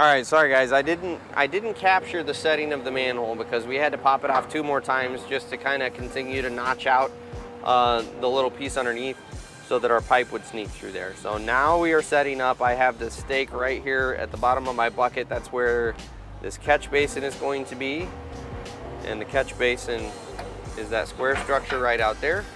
All right, sorry guys, I didn't capture the setting of the manhole because we had to pop it off 2 more times just to kind of continue to notch out the little piece underneath so that our pipe would sneak through there. So now we are setting up. I have the stake right here at the bottom of my bucket. That's where this catch basin is going to be. And the catch basin is that square structure right out there.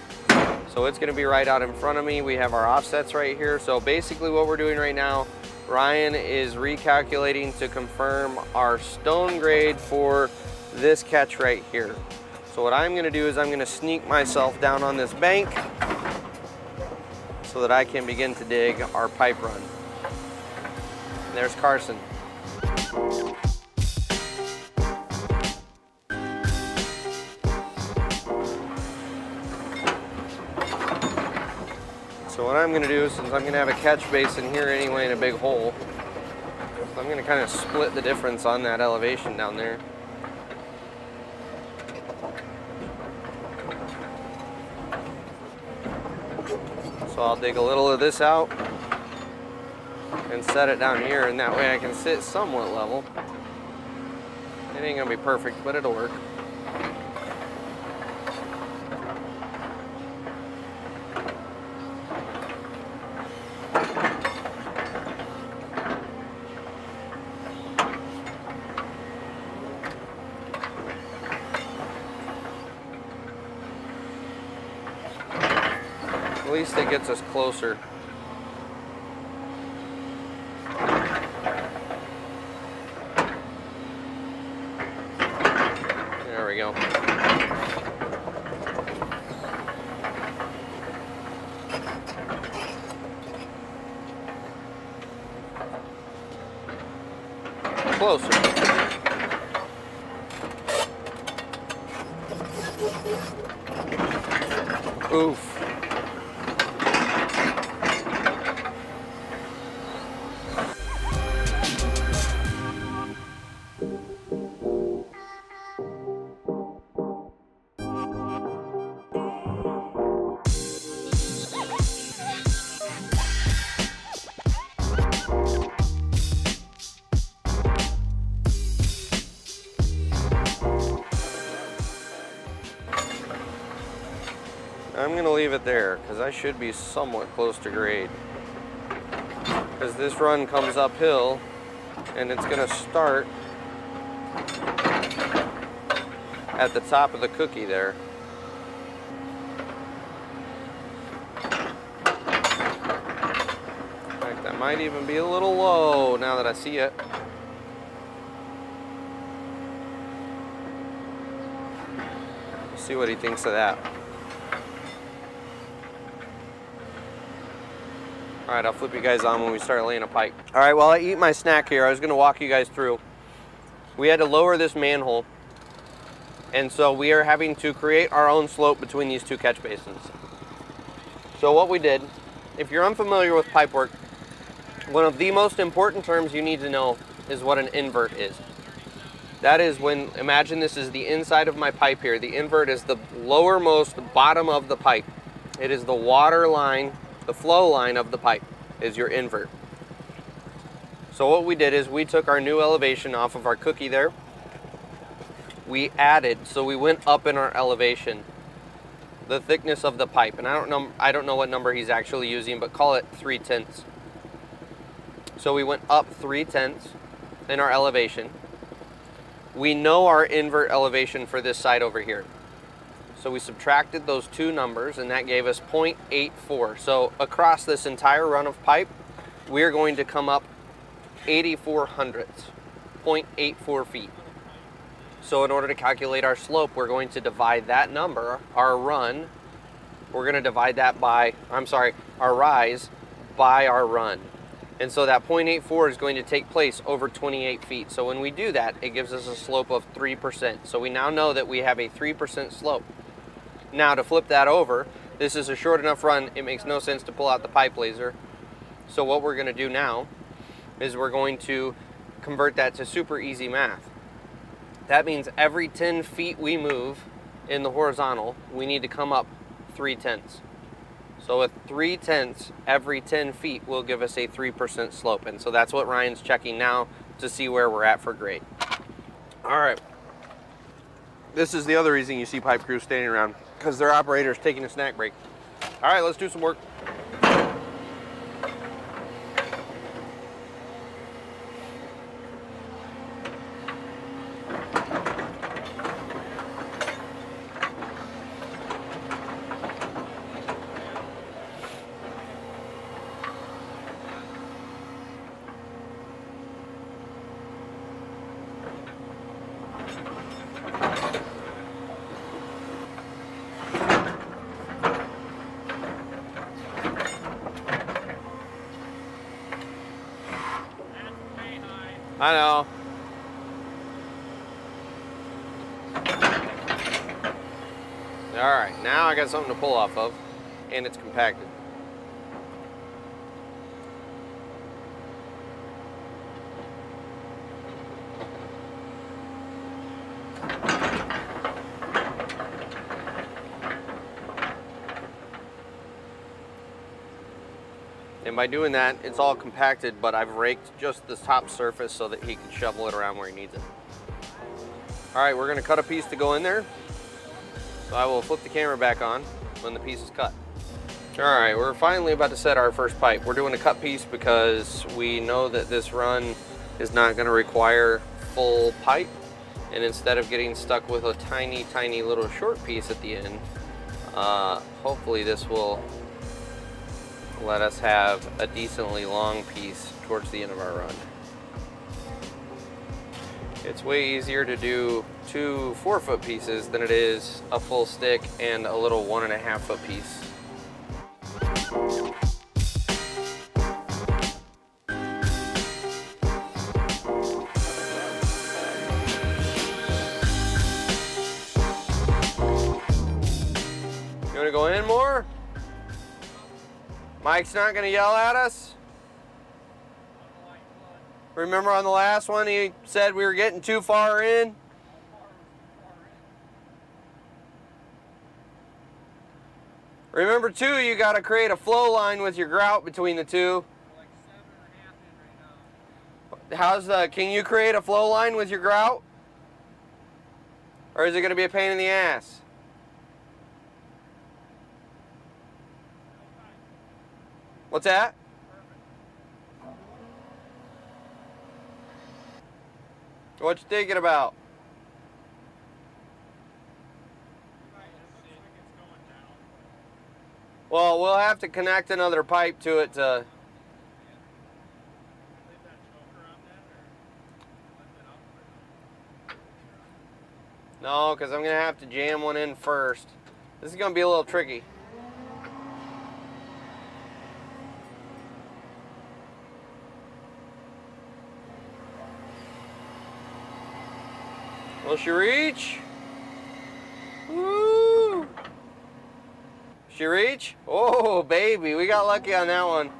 So it's gonna be right out in front of me. We have our offsets right here. So basically what we're doing right now, Ryan is recalculating to confirm our stone grade for this catch right here. So what I'm gonna do is I'm gonna sneak myself down on this bank so that I can begin to dig our pipe run. And there's Carson. So what I'm gonna do, since I'm gonna have a catch basin here anyway in a big hole, so I'm gonna kind of split the difference on that elevation down there. So I'll dig a little of this out and set it down here, and that way I can sit somewhat level. It ain't gonna be perfect, but it'll work. At least it gets us closer. There we go. Closer. Oof. I'm going to leave it there because I should be somewhat close to grade. Because this run comes uphill and it's going to start at the top of the cookie there. In fact, that might even be a little low now that I see it. We'll see what he thinks of that. All right, I'll flip you guys on when we start laying a pipe. All right, while I eat my snack here, I was gonna walk you guys through. We had to lower this manhole, and so we are having to create our own slope between these 2 catch basins. So what we did, if you're unfamiliar with pipe work, one of the most important terms you need to know is what an invert is. That is when, imagine this is the inside of my pipe here. The invert is the lowermost bottom of the pipe. It is the water line. The flow line of the pipe is your invert. So what we did is we took our new elevation off of our cookie there. We added, so we went up in our elevation, the thickness of the pipe. And I don't know what number he's actually using, but call it 3/10. So we went up 3/10 in our elevation. We know our invert elevation for this side over here. So we subtracted those 2 numbers and that gave us 0.84. So across this entire run of pipe, we're going to come up 84 hundredths, 0.84 feet. So in order to calculate our slope, we're going to divide that number, our run, we're gonna divide that by, our rise by our run. And so that 0.84 is going to take place over 28 feet. So when we do that, it gives us a slope of 3%. So we now know that we have a 3% slope. Now to flip that over, this is a short enough run, it makes no sense to pull out the pipe laser. So what we're gonna do now is we're going to convert that to super easy math. That means every 10 feet we move in the horizontal, we need to come up 3/10. So with 3/10 every 10 feet will give us a 3% slope. And so that's what Ryan's checking now to see where we're at for grade. All right. This is the other reason you see pipe crews standing around, because their operator's taking a snack break. All right, let's do some work. I know. All right, now I got something to pull off of, and it's compacted. And by doing that, it's all compacted, but I've raked just the top surface so that he can shovel it around where he needs it. All right, we're gonna cut a piece to go in there. So I will flip the camera back on when the piece is cut. All right, we're finally about to set our first pipe. We're doing a cut piece because we know that this run is not gonna require full pipe. And instead of getting stuck with a tiny, tiny little short piece at the end, hopefully this will let us have a decently long piece towards the end of our run. It's way easier to do 2 4-foot pieces than it is a full stick and a little 1.5 foot piece. You want to go in more? Mike's not going to yell at us? Remember on the last one he said we were getting too far in? Remember too, you got to create a flow line with your grout between the two. Like 7.5 in right now. Can you create a flow line with your grout? Or is it going to be a pain in the ass? What's that? What you thinking about? Well, we'll have to connect another pipe to it to... No, because I'm going to have to jam one in first. This is going to be a little tricky. Will she reach? Woo! She reach? Oh, baby, we got lucky on that one.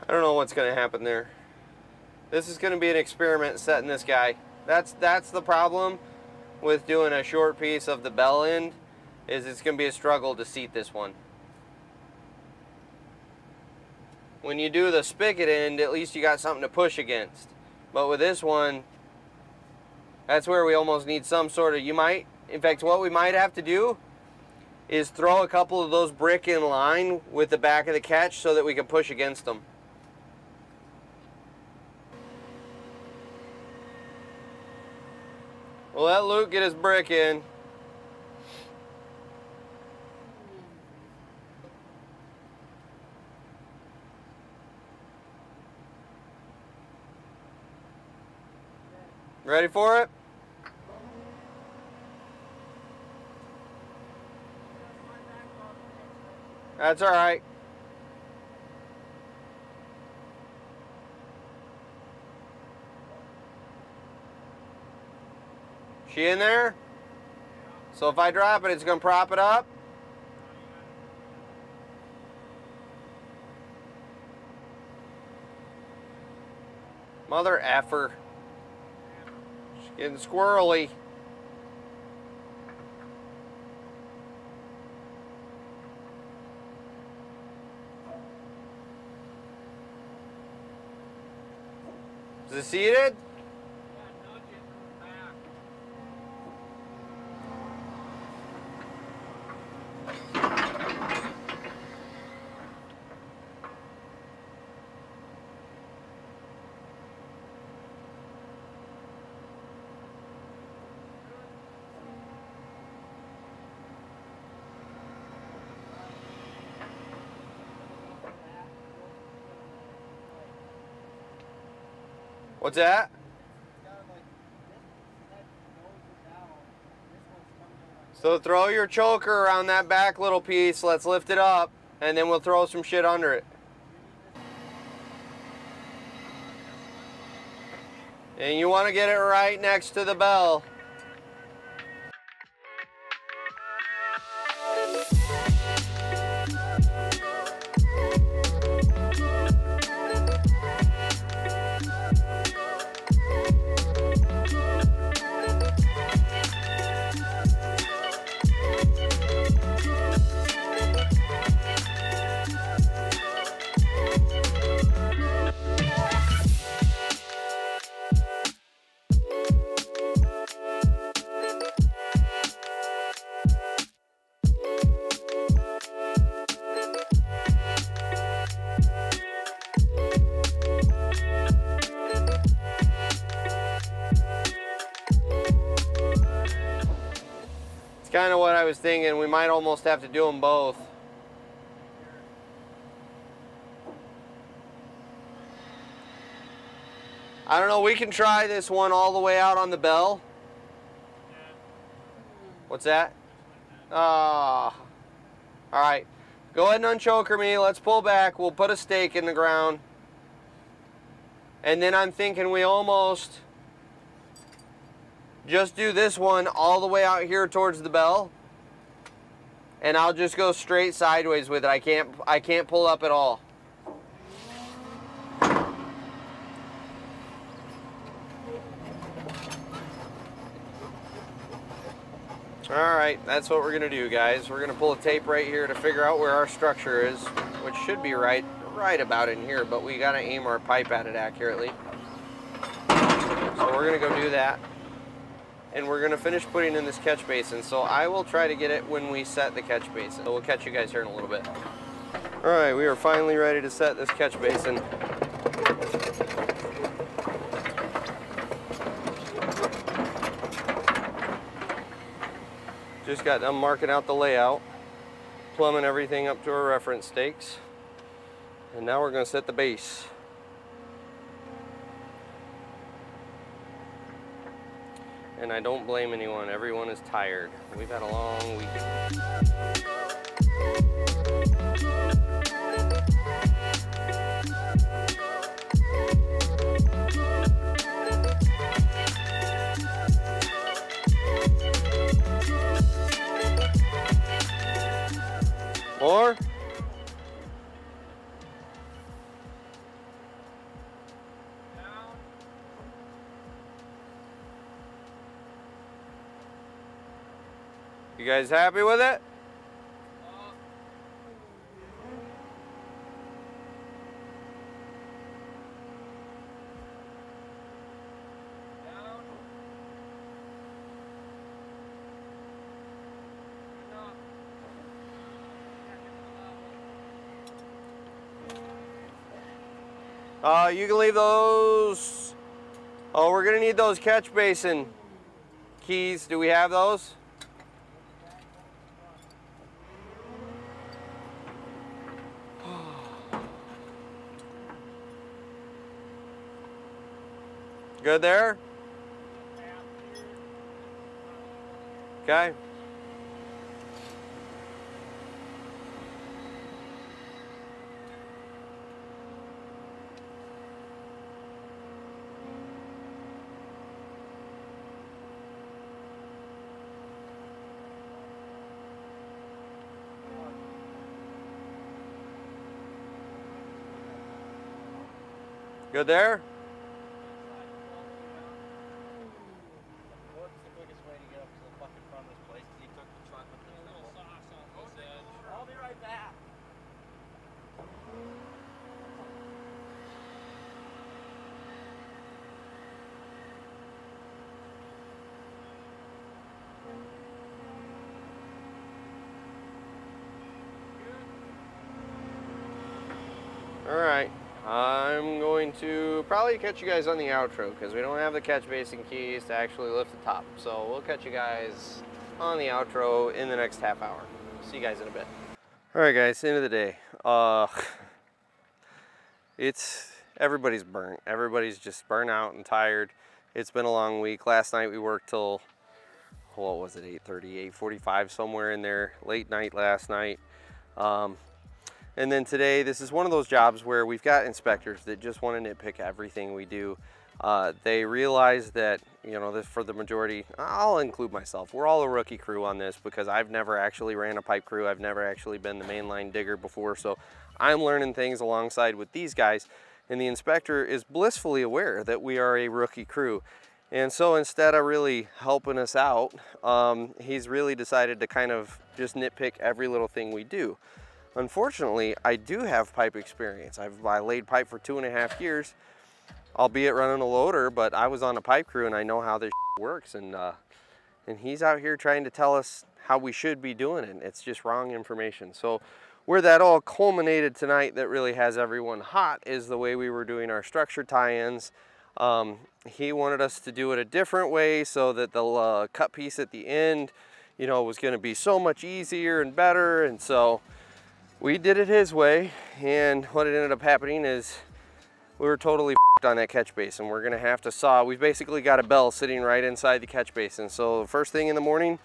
I don't know what's going to happen there. This is going to be an experiment setting this guy. That's the problem with doing a short piece of the bell end, is it's going to be a struggle to seat this one. When you do the spigot end, at least you got something to push against. But with this one, that's where we almost need some sort of, in fact, what we might have to do is throw a couple of those brick in line with the back of the catch so that we can push against them. We'll let Luke get his brick in. Ready for it? That's all right. She in there? So if I drop it, it's going to prop it up? Mother effer. She's getting squirrely. Is it seated? What's that? So throw your choker around that back little piece. Let's lift it up, and then we'll throw some shit under it. And you want to get it right next to the bell. Kind of what I was thinking. We might almost have to do them both. I don't know, we can try this one all the way out on the bell. What's that? Ah. Alright. Go ahead and unchoker me. Let's pull back. We'll put a stake in the ground. And then I'm thinking we almost just do this one all the way out here towards the bell, and I'll just go straight sideways with it. I can't pull up at all. Alright, that's what we're going to do, guys. We're going to pull a tape right here to figure out where our structure is, which should be right about in here, but we got to aim our pipe at it accurately. So we're going to go do that. And we're going to finish putting in this catch basin. So I will try to get it when we set the catch basin. So we'll catch you guys here in a little bit. Alright, we are finally ready to set this catch basin. Just got done marking out the layout, plumbing everything up to our reference stakes. And now we're going to set the base. And I don't blame anyone. Everyone is tired. We've had a long week. More? You guys happy with it? You can leave those. Oh, we're gonna need those catch basin keys. Do we have those? Good there? Okay. Good there? What's the quickest way to get up to the fucking front of this place? Because he took the truck with the little sauce on this edge. I'll be right back. All right, I'm going to probably catch you guys on the outro because we don't have the catch basin keys to actually lift the top. So we'll catch you guys on the outro in the next half hour. See you guys in a bit. All right, guys, end of the day. Everybody's burnt. Everybody's just burnt out and tired. It's been a long week. Last night we worked till, what was it, 8:30, 8:45, somewhere in there. Late night last night. And then today, this is one of those jobs where we've got inspectors that just want to nitpick everything we do. They realize that, you know, for the majority, I'll include myself, we're all a rookie crew on this because I've never actually ran a pipe crew. I've never actually been the mainline digger before. So I'm learning things alongside with these guys. And the inspector is blissfully aware that we are a rookie crew. And so instead of really helping us out, he's really decided to kind of just nitpick every little thing we do. Unfortunately, I do have pipe experience. I laid pipe for 2.5 years, albeit running a loader, but I was on a pipe crew and I know how this works. And he's out here trying to tell us how we should be doing it. It's just wrong information. So where that all culminated tonight that really has everyone hot is the way we were doing our structure tie-ins. He wanted us to do it a different way so that the cut piece at the end, you know, was gonna be so much easier and better. And so we did it his way, and what ended up happening is we were totally on that catch basin. We're gonna have to saw. We've basically got a bell sitting right inside the catch basin. So first thing in the morning,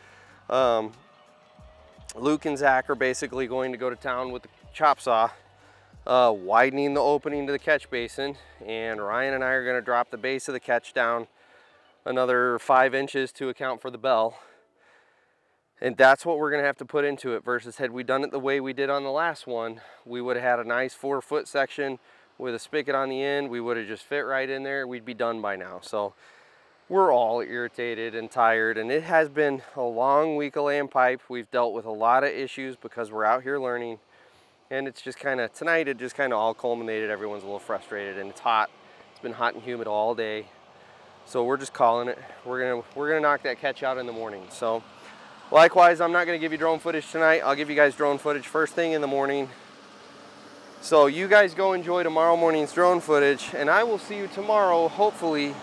Luke and Zach are basically going to go to town with the chop saw, widening the opening to the catch basin, and Ryan and I are gonna drop the base of the catch down another 5 inches to account for the bell. And that's what we're gonna have to put into it, versus had we done it the way we did on the last one, we would have had a nice 4-foot section with a spigot on the end. We would have just fit right in there. We'd be done by now. So we're all irritated and tired, and it has been a long week of laying pipe. We've dealt with a lot of issues because we're out here learning, and it's just kind of, tonight it just kind of all culminated. Everyone's a little frustrated, and it's hot. It's been hot and humid all day. So we're just calling it. We're gonna knock that catch out in the morning. So likewise, I'm not going to give you drone footage tonight. I'll give you guys drone footage first thing in the morning. So you guys go enjoy tomorrow morning's drone footage, and I will see you tomorrow, hopefully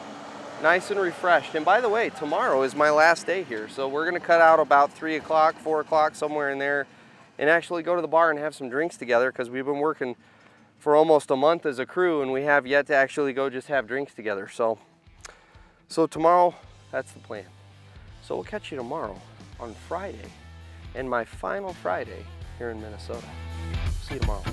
nice and refreshed. And by the way, tomorrow is my last day here. So we're going to cut out about 3 o'clock, 4 o'clock, somewhere in there, and actually go to the bar and have some drinks together, because we've been working for almost a month as a crew, and we have yet to actually go just have drinks together. So tomorrow, that's the plan. So we'll catch you tomorrow on Friday, and my final Friday here in Minnesota. See you tomorrow.